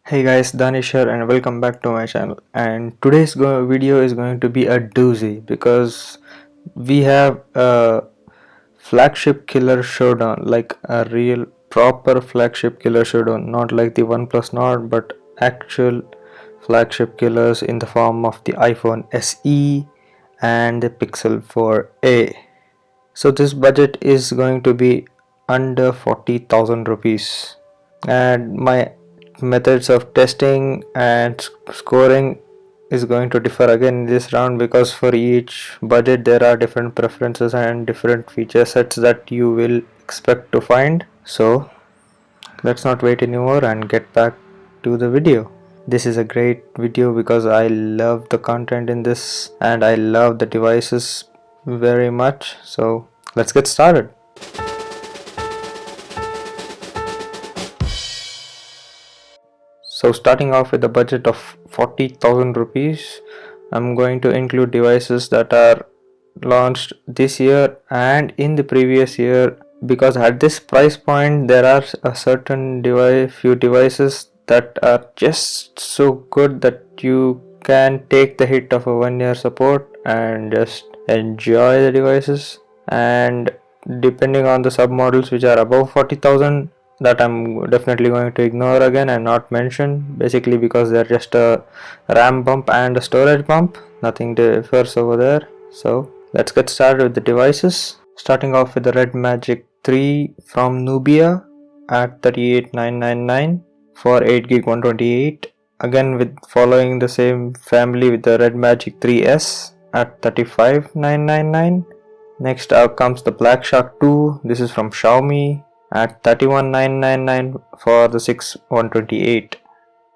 Hey guys, Danish here and welcome back to my channel. And today's video is going to be a doozy because we have a flagship killer showdown, like a real proper flagship killer showdown, not like the OnePlus Nord, but actual flagship killers in the form of the iPhone SE and the Pixel 4a. So this budget is going to be under 40,000 rupees, and my methods of testing and scoring is going to differ again in this round because for each budget there are different preferences and different feature sets that you will expect to find. So let's not wait anymore and get back to the video. This is a great video because I love the content in this and I love the devices very much. So let's get started. So starting off with a budget of 40,000 rupees, I'm going to include devices that are launched this year and in the previous year, because at this price point there are a certain few devices that are just so good that you can take the hit of a 1 year support and just enjoy the devices. And depending on the submodels which are above 40,000, that I'm definitely going to ignore again and not mention, basically because they're just a RAM bump and a storage bump, nothing differs over there. So let's get started with the devices, starting off with the Red Magic 3 from Nubia at 38,999 for 8GB 128. Again, with following the same family with the Red Magic 3S at 35,999. Next up comes the Black Shark 2. This is from Xiaomi at 31,999 for the 6/128.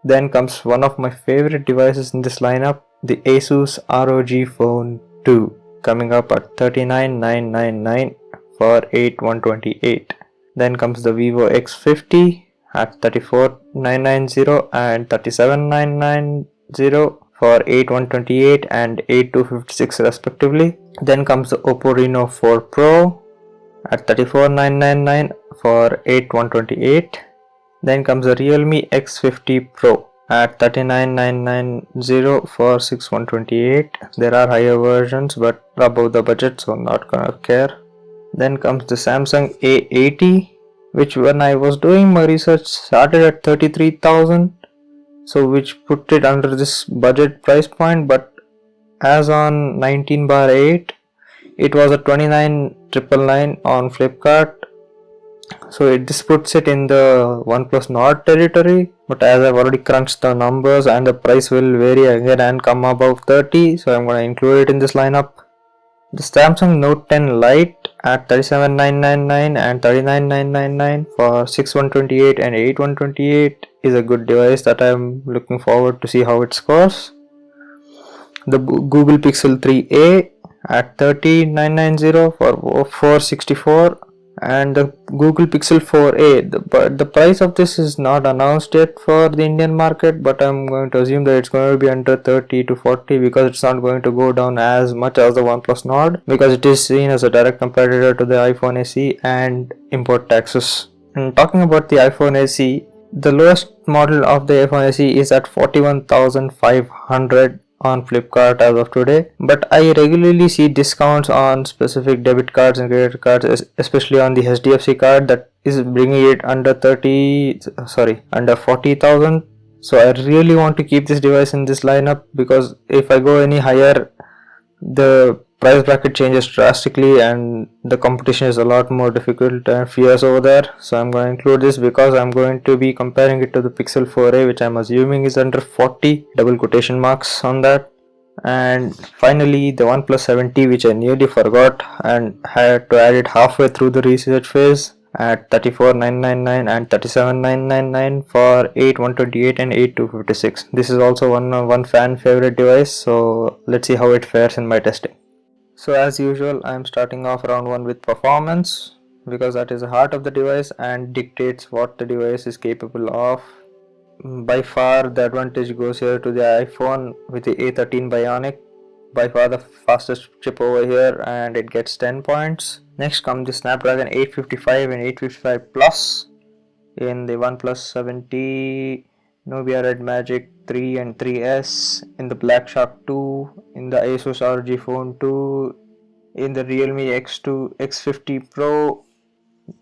Then comes one of my favorite devices in this lineup, the Asus ROG Phone 2, coming up at 39,999 for 8/128. Then comes the Vivo X50 at 34,990 and 37,990 for 8/128 and 8/256 respectively. Then comes the Oppo Reno 4 Pro at 34,999 for 8/128. Then comes the Realme X50 Pro at 39,990 for 6/128. There are higher versions but above the budget, so not gonna care. Then comes the Samsung A80, which when I was doing my research started at 33,000, so which put it under this budget price point, but as on 19/8 it was at 29,999 on Flipkart. So this puts it in the OnePlus Nord territory, but as I've already crunched the numbers and the price will vary again and come above 30, so I'm going to include it in this lineup. The Samsung Note 10 Lite at 37,999 and 39,999 for 6/128 and 8/128 is a good device that I'm looking forward to see how it scores. The Google Pixel 3a at 30,990 for 464, and the Google Pixel 4a, the price of this is not announced yet for the Indian market, but I'm going to assume that it's going to be under 30 to 40 because it's not going to go down as much as the OnePlus Nord, because it is seen as a direct competitor to the iPhone SE and import taxes. And talking about the iPhone SE, the lowest model of the iPhone SE is at 41,500 on Flipkart as of today, but I regularly see discounts on specific debit cards and credit cards, especially on the HDFC card, that is bringing it under 40,000. So I really want to keep this device in this lineup because if I go any higher, the price bracket changes drastically and the competition is a lot more difficult and fierce over there. So I'm going to include this because I'm going to be comparing it to the Pixel 4a, which I'm assuming is under 40, double quotation marks on that. And finally the OnePlus 7T, which I nearly forgot and had to add it halfway through the research phase, at 34,999 and 37,999 for 8/128 and 8/256. This is also one fan favorite device, so let's see how it fares in my testing. So as usual, I am starting off round 1 with performance because that is the heart of the device and dictates what the device is capable of. By far the advantage goes here to the iPhone with the A13 Bionic, by far the fastest chip over here, and it gets 10 points. Next comes the Snapdragon 855 and 855 Plus in the OnePlus 7T Nubia Red Magic 3 and 3S, in the Black Shark 2, in the Asus ROG Phone 2, in the Realme X2 X50 Pro,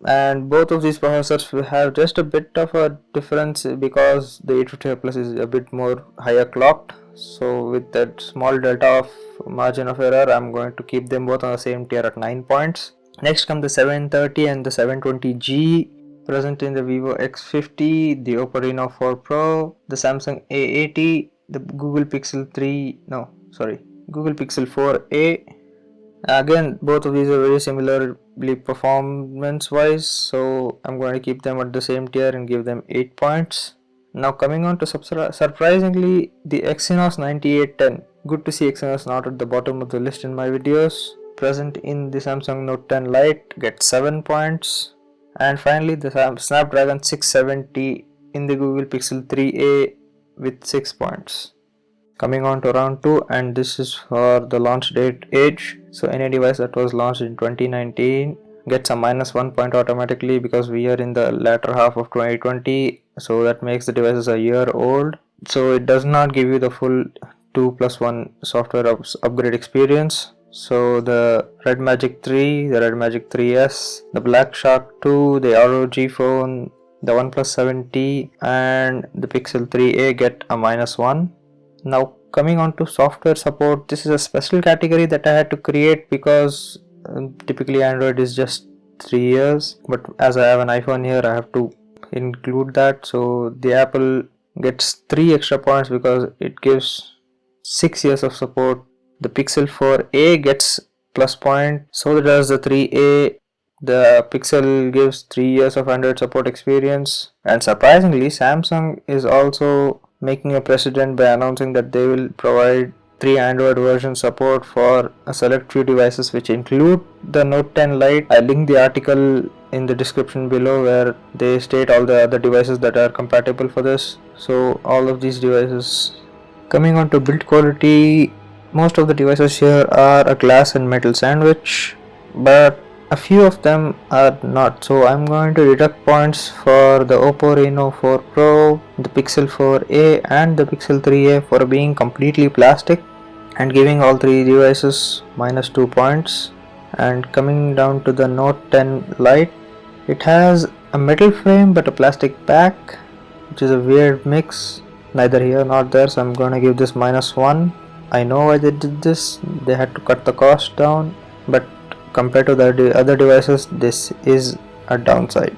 and both of these processors will have just a bit of a difference because the 855 Plus is a bit more higher clocked. So with that small delta of margin of error, I'm going to keep them both on the same tier at 9 points. Next come the 730 and the 720G, present in the Vivo X50, the Oppo Reno 4 Pro, the Samsung A80, the Google Pixel 4a. Again, both of these are very similarly performance wise, so I'm going to keep them at the same tier and give them 8 points. Now coming on to surprisingly, the Exynos 9810. Good to see Exynos not at the bottom of the list in my videos. Present in the Samsung Note 10 Lite gets 7 points. And finally the Snapdragon 670 in the Google Pixel 3a with 6 points. Coming on to round 2, and this is for the launch date age. So any device that was launched in 2019 gets a -1 point automatically because we are in the latter half of 2020, so that makes the devices a year old. So it does not give you the full 2+1 software upgrade experience. So the Red Magic 3, the Red Magic 3S, the Black Shark 2, the ROG phone, the OnePlus 7T and the Pixel 3a get a -1. Now coming on to software support, this is a special category that I had to create because typically Android is just 3 years, but as I have an iPhone here I have to include that. So the Apple gets 3 extra points because it gives 6 years of support. The Pixel 4a gets plus point, so does the 3a. The Pixel gives 3 years of Android support experience, and surprisingly Samsung is also making a precedent by announcing that they will provide 3 Android version support for a select few devices, which include the Note 10 Lite. I link the article in the description below where they state all the other devices that are compatible for this. So all of these devices. Coming on to build quality, most of the devices here are a glass and metal sandwich, but a few of them are not, so I'm going to deduct points for the Oppo Reno 4 Pro, the Pixel 4a and the Pixel 3a for being completely plastic, and giving all 3 devices -2 points. And coming down to the Note 10 Lite, it has a metal frame but a plastic back, which is a weird mix, neither here nor there, so I'm going to give this -1. I know why they did this, they had to cut the cost down, but compared to the other devices, this is a downside.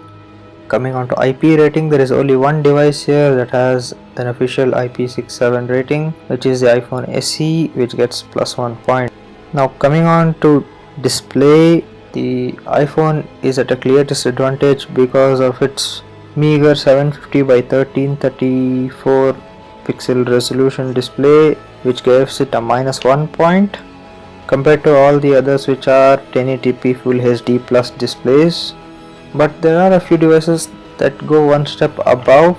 Coming on to IP rating, there is only one device here that has an official IP67 rating, which is the iPhone SE, which gets +1 point. Now coming on to display, the iPhone is at a clear disadvantage because of its meager 750 by 1334 pixel resolution display, which gives it a -1 point compared to all the others, which are 1080p Full HD plus displays. But there are a few devices that go one step above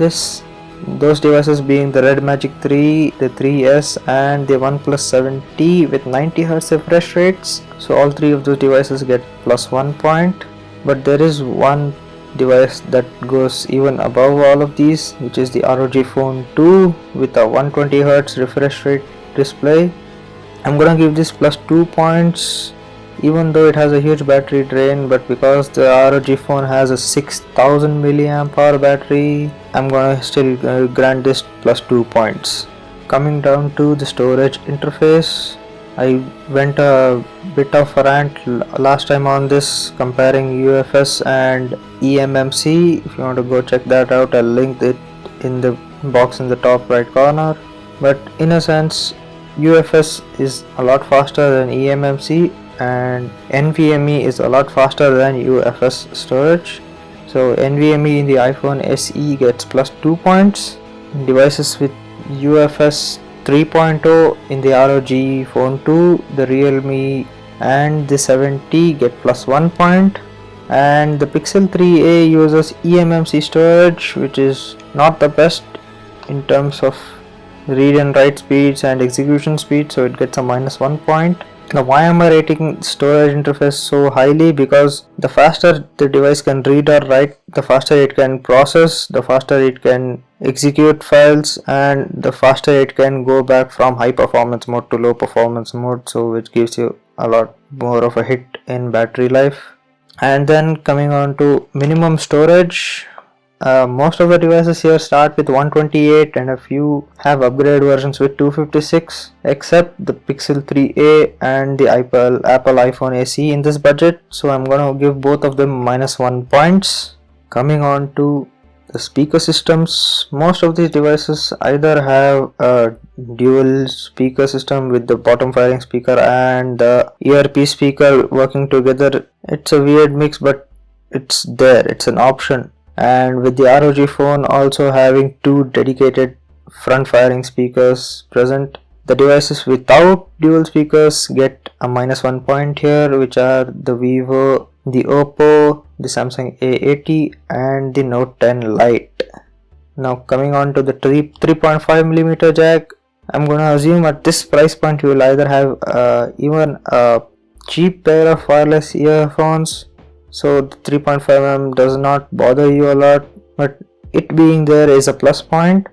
this, those devices being the Red Magic 3, the 3S and the OnePlus 7T with 90Hz refresh rates. So all 3 of those devices get +1 point. But there is one device that goes even above all of these, which is the ROG Phone 2 with a 120Hz refresh rate display. I'm gonna give this +2 points, even though it has a huge battery drain, but because the ROG phone has a 6000 mAh battery, I'm gonna still grant this +2 points. Coming down to the storage interface, I went a bit of a rant last time on this, comparing UFS and eMMC. If you want to go check that out, I'll link it in the box in the top right corner. But in a sense, UFS is a lot faster than eMMC and NVMe is a lot faster than UFS storage. So NVMe in the iPhone SE gets +2 points. Devices with UFS 3.0 in the ROG Phone 2, the Realme and the 7T get +1 point. And the Pixel 3a uses eMMC storage, which is not the best in terms of read and write speeds and execution speed, so it gets a -1 point. Now why am I rating storage interface so highly? Because the faster the device can read or write, the faster it can process, the faster it can execute files, and the faster it can go back from high performance mode to low performance mode, so which gives you a lot more of a hit in battery life. And then coming on to minimum storage, most of the devices here start with 128 and a few have upgrade versions with 256, except the Pixel 3a and the Apple iPhone SE in this budget, so I'm gonna give both of them -1 points. Coming on to the speaker systems, most of these devices either have a dual speaker system with the bottom firing speaker and the earpiece speaker working together. It's a weird mix, but it's there, it's an option. And with the ROG phone also having two dedicated front firing speakers present, the devices without dual speakers get a -1 point here, which are the Vivo, the Oppo, the Samsung A80 and the Note 10 Lite. Now coming on to the 3.5mm jack, I'm gonna assume at this price point you will either have even a cheap pair of wireless earphones, so the 3.5mm does not bother you a lot, but it being there is a plus point.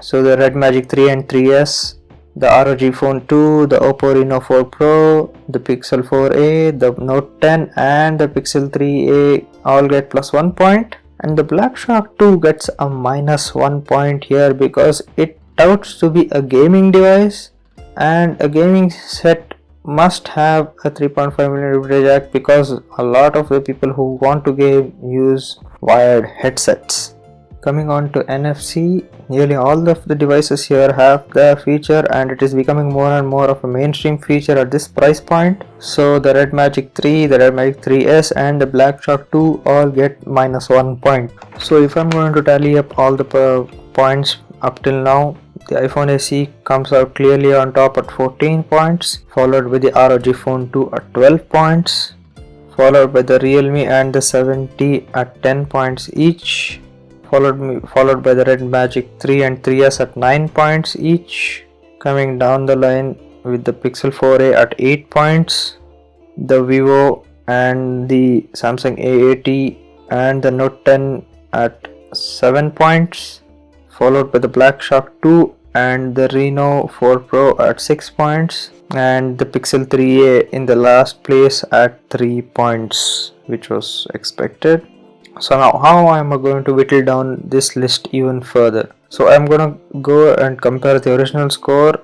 So the Red Magic 3 and 3S, the ROG Phone 2, the Oppo Reno 4 Pro, the Pixel 4a, the Note 10 and the Pixel 3a all get +1 point, and the Black Shark 2 gets a -1 point here because it touts to be a gaming device, and a gaming set must have a 3.5mm jack because a lot of the people who want to game use wired headsets. Coming on to NFC, nearly all of the devices here have the feature, and it is becoming more and more of a mainstream feature at this price point. So the Red Magic 3, the Red Magic 3S and the Black Shark 2 all get -1 point. So if I'm going to tally up all the points up till now, the iPhone SE comes out clearly on top at 14 points, followed by the ROG Phone 2 at 12 points, followed by the Realme and the 70 at 10 points each, followed by the Red Magic 3 and 3S at 9 points each. Coming down the line with the Pixel 4a at 8 points, the Vivo and the Samsung A80 and the Note 10 at 7 points, followed by the Black Shark 2 and the Reno 4 Pro at 6 points, and the Pixel 3a in the last place at 3 points, which was expected. So now how am I going to whittle down this list even further? So I'm gonna go and compare the original score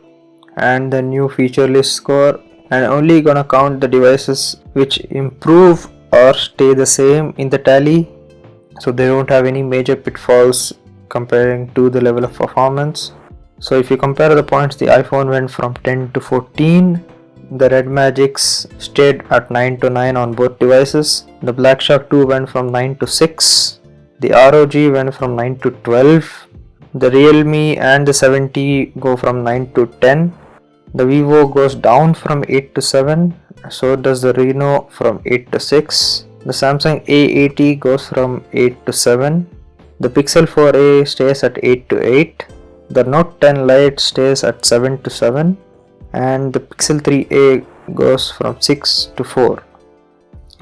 and the new feature list score, and only gonna count the devices which improve or stay the same in the tally, so they don't have any major pitfalls comparing to the level of performance. So if you compare the points, the iPhone went from 10 to 14, the Red Magics stayed at 9 to 9 on both devices, the Black Shark 2 went from 9 to 6, the ROG went from 9 to 12, the Realme and the 70 go from 9 to 10, the Vivo goes down from 8 to 7, so does the Reno from 8 to 6, the Samsung A80 goes from 8 to 7, the Pixel 4a stays at 8 to 8, the Note 10 Lite stays at 7 to 7, and the Pixel 3a goes from 6 to 4.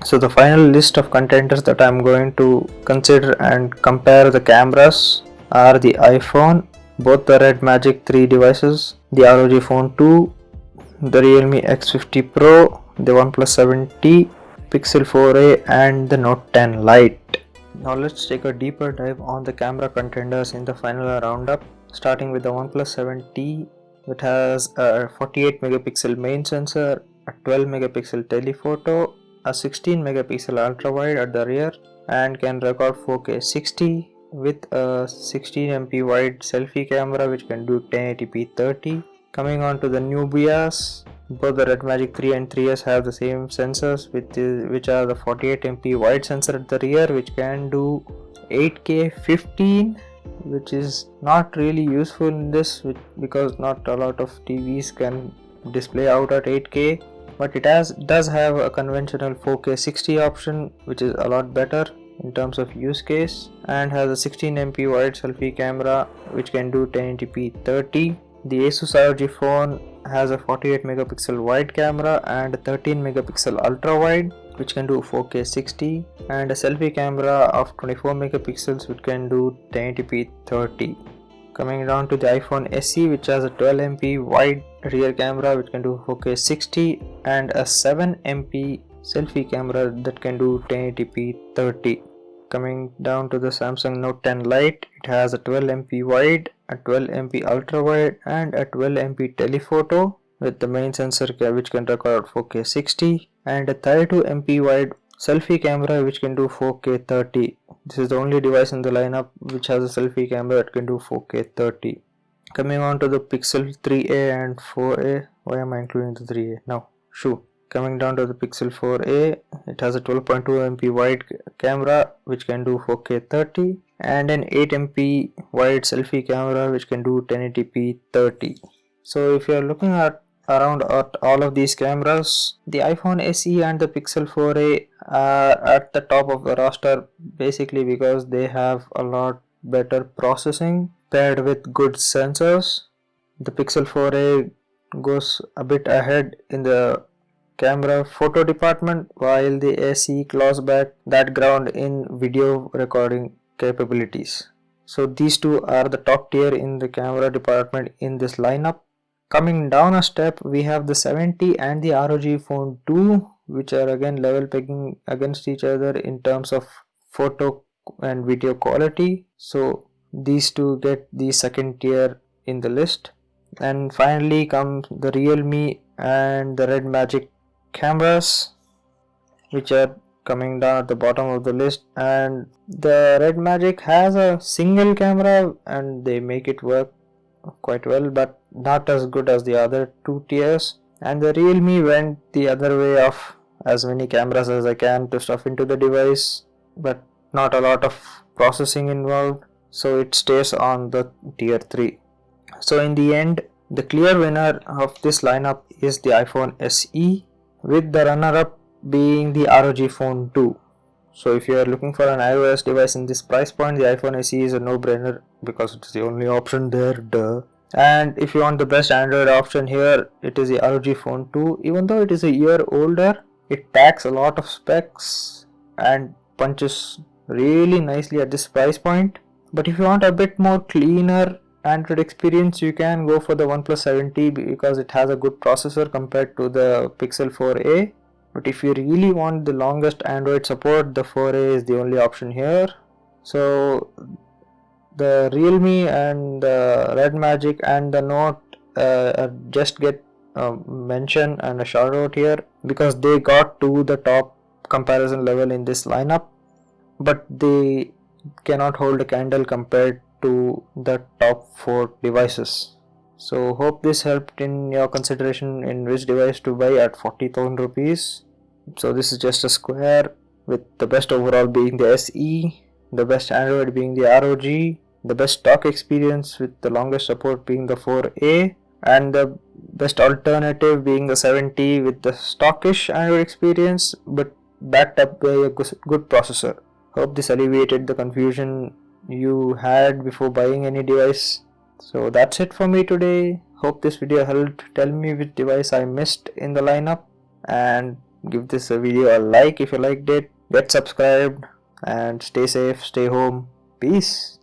So the final list of contenders that I am going to consider and compare the cameras are the iPhone, both the Red Magic 3 devices, the ROG Phone 2, the Realme X50 Pro, the OnePlus 7T, Pixel 4a and the Note 10 Lite. Now let's take a deeper dive on the camera contenders in the final roundup, starting with the OnePlus 7T. It has a 48 megapixel main sensor, a 12 megapixel telephoto, a 16 megapixel ultra wide at the rear, and can record 4K 60 with a 16MP wide selfie camera which can do 1080p 30. Coming on to the Nubias, both the Red Magic 3 and 3S have the same sensors which are the 48MP wide sensor at the rear which can do 8K 15, which is not really useful in this because not a lot of TVs can display out at 8K, but it does have a conventional 4K 60 option which is a lot better in terms of use case, and has a 16MP wide selfie camera which can do 1080p 30. The Asus ROG phone has a 48 megapixel wide camera and a 13 megapixel ultra wide, which can do 4K 60, and a selfie camera of 24 megapixels which can do 1080p 30. Coming down to the iPhone SE, which has a 12MP wide rear camera which can do 4K 60 and a 7MP selfie camera that can do 1080p 30. Coming down to the Samsung Note 10 Lite, it has a 12MP wide, a 12MP ultra wide and a 12MP telephoto with the main sensor which can record 4K 60 and a 32MP wide selfie camera which can do 4K 30. This is the only device in the lineup which has a selfie camera that can do 4K 30. Coming on to the Pixel 3a and 4a. Why am I including the 3a? Now, shoo. Coming down to the Pixel 4a, it has a 12.2MP wide camera which can do 4K 30 and an 8MP wide selfie camera which can do 1080p 30. So if you are looking at around at all of these cameras, the iPhone SE and the Pixel 4a are at the top of the roster basically because they have a lot better processing paired with good sensors. The Pixel 4a goes a bit ahead in the camera photo department while the SE claws back that ground in video recording capabilities. So these two are the top tier in the camera department in this lineup. Coming down a step, we have the 70 and the ROG Phone 2, which are again level pegging against each other in terms of photo and video quality. So these two get the second tier in the list. And finally comes the Realme and the Red Magic cameras, which are coming down at the bottom of the list. And the Red Magic has a single camera and they make it work quite well, but not as good as the other two tiers. And the Realme went the other way of as many cameras as I can to stuff into the device, but not a lot of processing involved, so it stays on the tier 3. So in the end, the clear winner of this lineup is the iPhone SE, with the runner-up being the ROG Phone 2. So if you are looking for an iOS device in this price point, the iPhone SE is a no-brainer because it's the only option there, duh. And if you want the best Android option here, it is the ROG Phone 2. Even though it is a year older, it packs a lot of specs and punches really nicely at this price point. But if you want a bit more cleaner Android experience, you can go for the OnePlus 7T because it has a good processor compared to the Pixel 4a. But if you really want the longest Android support, the 4a is the only option here. So the Realme and the Red Magic and the Note just get mention and a shout out here because they got to the top comparison level in this lineup, but they cannot hold a candle compared to the top 4 devices. So hope this helped in your consideration in which device to buy at 40,000 rupees. So this is just a square with the best overall being the SE, the best Android being the ROG, the best stock experience with the longest support being the 4a, and the best alternative being the 7T with the stockish Android experience but backed up by a good processor. Hope this alleviated the confusion you had before buying any device. So that's it for me today. Hope this video helped. Tell me which device I missed in the lineup and give this video a like if you liked it. Get subscribed and stay safe, stay home. Peace.